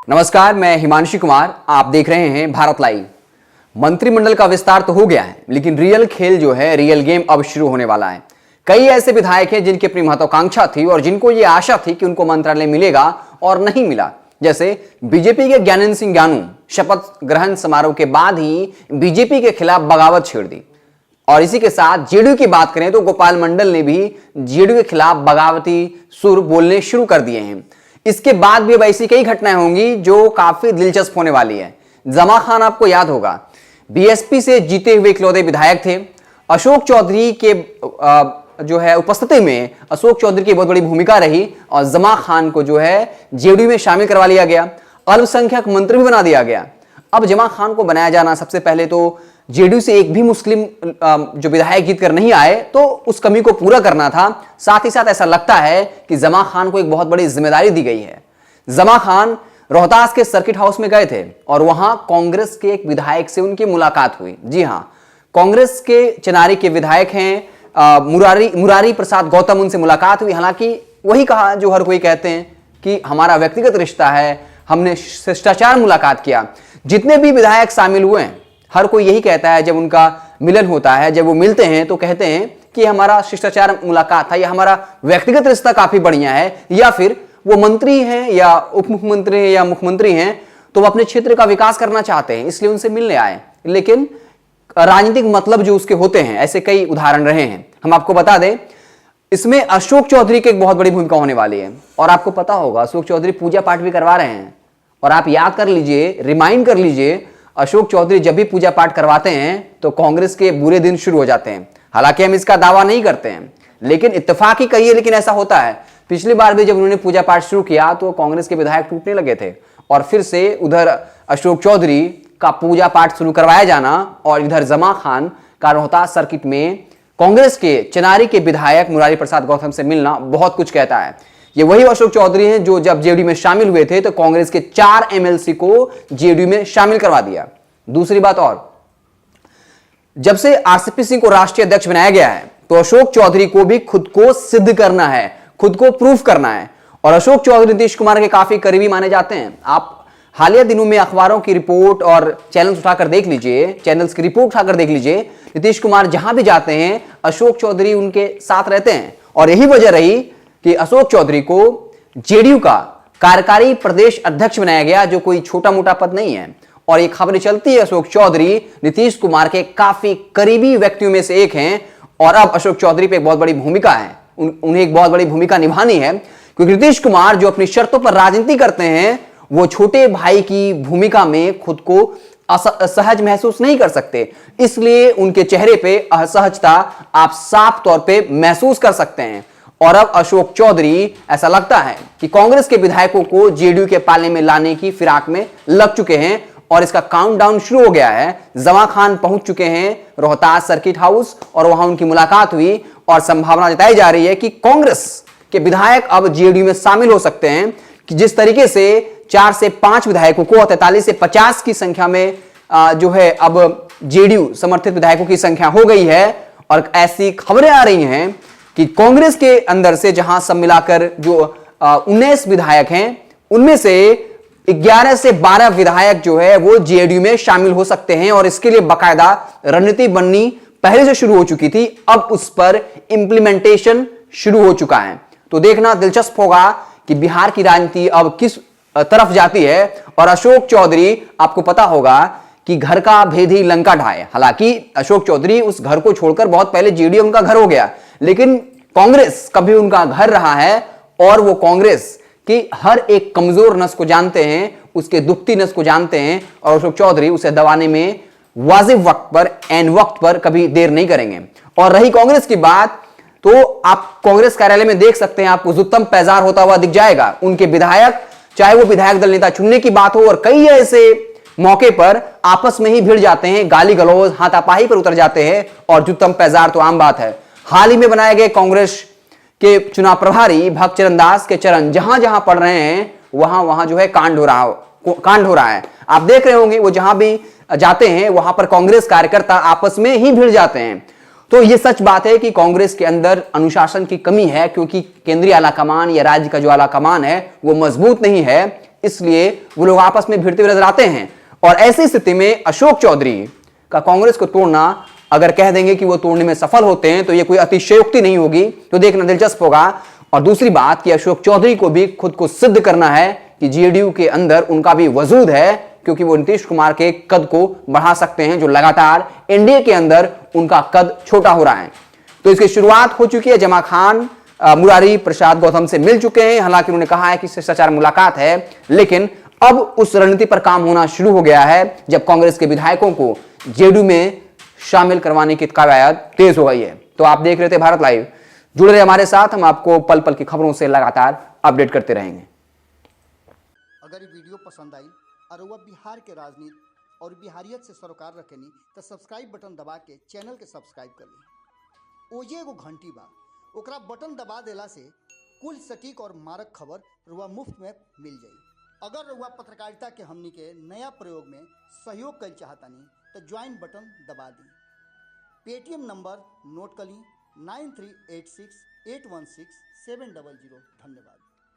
नमस्कार, मैं हिमांशु कुमार। आप देख रहे हैं भारत लाइव। मंत्रिमंडल का विस्तार तो हो गया है, लेकिन रियल खेल जो है, रियल गेम अब शुरू होने वाला है। कई ऐसे विधायक हैं जिनकी अपनी महत्वाकांक्षा थी और जिनको ये आशा थी कि उनको मंत्रालय मिलेगा और नहीं मिला। जैसे बीजेपी के ज्ञानेंद्र सिंह ज्ञानू शपथ ग्रहण समारोह के बाद ही बीजेपी के खिलाफ बगावत छेड़ दी। और इसी के साथ जेडीयू की बात करें तो गोपाल मंडल ने भी जेडीयू के खिलाफ बगावती सुर बोलने शुरू कर दिए हैं। इसके बाद भी अब ऐसी कई घटनाएं होंगी जो काफी दिलचस्प होने वाली है। जमा खान आपको याद होगा, बीएसपी से जीते हुए इकलौते विधायक थे। अशोक चौधरी के जो है उपस्थिति में अशोक चौधरी की बहुत बड़ी भूमिका रही और जमा खान को जो है जेडीयू में शामिल करवा लिया गया, अल्पसंख्यक मंत्री भी बना दिया गया। अब जमा खान को बनाया जाना, सबसे पहले तो जेडीयू से एक भी मुस्लिम जो विधायक जीत कर नहीं आए तो उस कमी को पूरा करना था। साथ ही साथ ऐसा लगता है कि जमा खान को एक बहुत बड़ी जिम्मेदारी दी गई है। जमा खान रोहतास के सर्किट हाउस में गए थे और वहां कांग्रेस के एक विधायक से उनकी मुलाकात हुई। जी हां, कांग्रेस के चनारी के विधायक हैं मुरारी प्रसाद गौतम, उनसे मुलाकात हुई। हालांकि वही कहा जो हर कोई कहते हैं कि हमारा व्यक्तिगत रिश्ता है, हमने शिष्टाचार मुलाकात किया। जितने भी विधायक शामिल हुए हैं, हर कोई यही कहता है, जब उनका मिलन होता है, जब वो मिलते हैं तो कहते हैं कि हमारा शिष्टाचार मुलाकात था, या हमारा व्यक्तिगत रिश्ता काफी बढ़िया है, या फिर वो मंत्री हैं या उप मुख्यमंत्री हैं या मुख्यमंत्री हैं तो वो अपने क्षेत्र का विकास करना चाहते हैं, इसलिए उनसे मिलने आए। लेकिन राजनीतिक मतलब जो उसके होते हैं, ऐसे कई उदाहरण रहे हैं। हम आपको बता दें, इसमें अशोक चौधरी की एक बहुत बड़ी भूमिका होने वाली है। और आपको पता होगा, अशोक चौधरी पूजा पाठ भी करवा रहे हैं। और आप याद कर लीजिए, रिमाइंड कर लीजिए, अशोक चौधरी जब भी पूजा पाठ करवाते हैं तो कांग्रेस के बुरे दिन शुरू हो जाते हैं। हालांकि हम इसका दावा नहीं करते हैं, लेकिन इत्तेफाक ही कहिए, लेकिन ऐसा होता है। पिछली बार भी जब उन्होंने पूजा पाठ शुरू किया तो कांग्रेस के विधायक टूटने लगे थे और फिर से उधर अशोक चौधरी का पूजा पाठ शुरू करवाया जाना और इधर जमा खान का रोहतास सर्किट में कांग्रेस के चनारी के विधायक मुरारी प्रसाद गौतम से मिलना बहुत कुछ कहता है। ये वही अशोक चौधरी हैं जो जब जेडीयू में शामिल हुए थे तो कांग्रेस के 4 एमएलसी को जेडीयू में शामिल करवा दिया। दूसरी बात, और जब से आरसीपी सिंह को राष्ट्रीय अध्यक्ष बनाया गया है तो अशोक चौधरी को भी खुद को सिद्ध करना है, खुद को प्रूफ करना है। और अशोक चौधरी नीतीश कुमार के काफी करीबी माने जाते हैं। आप हालिया दिनों में अखबारों की रिपोर्ट और चैनल्स उठाकर देख लीजिए, चैनल्स की रिपोर्ट उठाकर देख लीजिए, नीतीश कुमार जहां भी जाते हैं अशोक चौधरी उनके साथ रहते हैं। और यही वजह रही कि अशोक चौधरी को जेडीयू का कार्यकारी प्रदेश अध्यक्ष बनाया गया, जो कोई छोटा मोटा पद नहीं है। और ये खबरें चलती है, अशोक चौधरी नीतीश कुमार के काफी करीबी व्यक्तियों में से एक हैं। और अब अशोक चौधरी पे एक बहुत बड़ी भूमिका है, उन्हें एक बहुत बड़ी भूमिका निभानी है, क्योंकि नीतीश कुमार जो अपनी शर्तों पर राजनीति करते हैं वो छोटे भाई की भूमिका में खुद को असहज महसूस नहीं कर सकते। इसलिए उनके चेहरे पे असहजता आप साफ तौर पे महसूस कर सकते हैं। और अब अशोक चौधरी, ऐसा लगता है कि कांग्रेस के विधायकों को जेडीयू के पाले में लाने की फिराक में लग चुके हैं और इसका काउंटडाउन शुरू हो गया है। जमा खान पहुंच चुके हैं रोहतास सर्किट हाउस और वहां उनकी मुलाकात हुई और संभावना जताई जा रही है कि कांग्रेस के विधायक अब जेडीयू में शामिल हो सकते हैं। कि जिस तरीके से 4 से 5 विधायकों को 43 से 50 की संख्या में जो है अब जेडीयू समर्थित विधायकों की संख्या हो गई है। और ऐसी खबरें आ रही हैं कि कांग्रेस के अंदर से जहां सब मिलाकर जो 19 विधायक हैं, उनमें से 11 से 12 विधायक जो है वो जेडीयू में शामिल हो सकते हैं। और इसके लिए बाकायदा रणनीति बननी पहले से शुरू हो चुकी थी, अब उस पर इंप्लीमेंटेशन शुरू हो चुका है। तो देखना दिलचस्प होगा कि बिहार की राजनीति अब किस तरफ जाती है। और अशोक चौधरी, आपको पता होगा कि घर का भेद ही लंका ढाए। हालांकि अशोक चौधरी उस घर को छोड़कर बहुत पहले जेडीयू उनका घर हो गया, लेकिन कांग्रेस कभी उनका घर रहा है और वो कांग्रेस की हर एक कमजोर नस को जानते हैं, उसके दुखती नस को जानते हैं। और अशोक चौधरी उसे दबाने में वाजिब वक्त पर, एन वक्त पर कभी देर नहीं करेंगे। और रही कांग्रेस की बात, तो आप कांग्रेस कार्यालय में देख सकते हैं, आपको जुत्तम पैजार होता हुआ दिख जाएगा। उनके विधायक, चाहे वो विधायक दल नेता चुनने की बात हो, और कई ऐसे मौके पर आपस में ही भिड़ जाते हैं, गाली गलौज हाथापाई पर उतर जाते हैं और जुत्तम पैजार तो आम बात है। हाल ही में बनाए गए कांग्रेस के चुनाव प्रभारी भक्त चरण दास के चरण जहां जहां पड़ रहे हैं वहां वहां जो है कांड हो रहा है। आप देख रहे होंगे, वो जहां भी जाते हैं वहां पर कांग्रेस कार्यकर्ता आपस में ही भिड़ जाते हैं। तो यह सच बात है कि कांग्रेस के अंदर अनुशासन की कमी है, क्योंकि केंद्रीय आला कमान या राज्य का जो आला कमान है वो मजबूत नहीं है। इसलिए वो लोग आपस में भिड़ते हुए नजर आते हैं। और ऐसी स्थिति में अशोक चौधरी का कांग्रेस को तोड़ना, अगर कह देंगे कि वो तोड़ने में सफल होते हैं तो ये कोई अतिशयोक्ति नहीं होगी, तो देखना दिलचस्प होगा। और दूसरी बात कि अशोक चौधरी को भी खुद को सिद्ध करना है कि जेडीयू के अंदर उनका भी वजूद है, क्योंकि वो नीतीश कुमार के कद को बढ़ा सकते हैं, जो लगातार एनडीए के अंदर उनका कद छोटा हो रहा है। तो इसकी शुरुआत हो चुकी है। जमा खान मुरारी प्रसाद गौतम से मिल चुके हैं, हालांकि उन्होंने कहा है कि शिष्टाचार मुलाकात है, लेकिन अब उस रणनीति पर काम होना शुरू हो गया है जब कांग्रेस के विधायकों को जेडीयू में शामिल करवाने की कवायद तेज हो गई है। तो आप देख रहे थे भारत लाइव, जुड़े रहे हमारे साथ, हम आपको पल पल की खबरों से लगातार अपडेट करते रहेंगे। अगर ये वीडियो पसंद आई और वह बिहार के राजनीति और बिहारियत से सरोकार रखेनी तो सब्सक्राइब बटन दबा के चैनल के सब्सक्राइब कर ली। ओजे एगो घंटी बा, ओकरा बटन दबा देला से कुल सटीक और मारक खबर रुआ मुफ्त में मिल जाई। अगर रुआ पत्रकारिता के हमनी के नया प्रयोग में सहयोग कर चाहतानी तो ज्वाइन बटन दबा दी। पेटीएम नंबर नोट कर ली 9386816700। धन्यवाद।